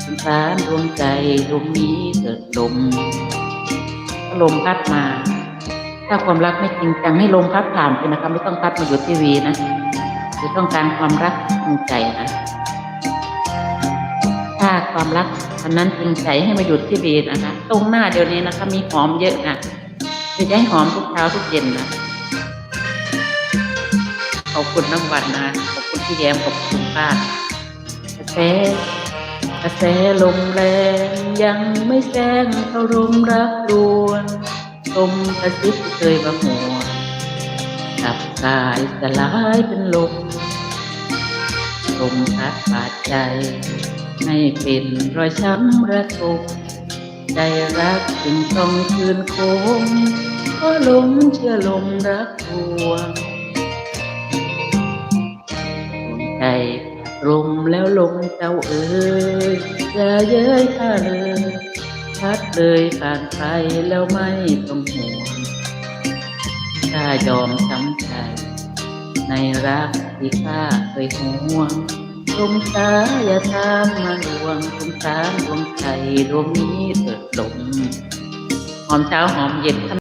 สงสารดวงใจดวงนี้เกิดลมพัดมาถ้าความรักไม่จริงจังให้ลมพัดผ่านไปนะคะไม่ต้องพัดมาอยู่ที่วีนะคือต้องการความรักจริงใจนะถ้าความรักวันนั้นจริงใจให้มาหยุดที่วีนะคะตรงหน้าเดี๋ยวนี้นะคะมีหอมเยอะนะจะให้หอมทุกเช้าทุกเย็นนะขอบคุณน้ำวันนะขอบคุณพี่แยมขอบคุณป้ากระแสลมแรงยังไม่แซงเขาลมรักดวนลมกระซิบเคยมาหัวกับกายสลายเป็นลมพัดบาดใจให้เป็นรอยช้ำระทมใจรักจึงต้องคืนคงเพราะลมเชื่อลมรักดวงใจลมแล้วลมเจ้าเอ๋ยอย่าเย้ยข้าเลยพัดเลยผ่านไปแล้วไม่ต้องห่วงข้ายอมช้ำใจในรักที่ข้าเคยห่วงลมสาอย่าตามมาลวงสงสารดวงใจดวงนี้เถิดลมหอมเช้าหอมเย็น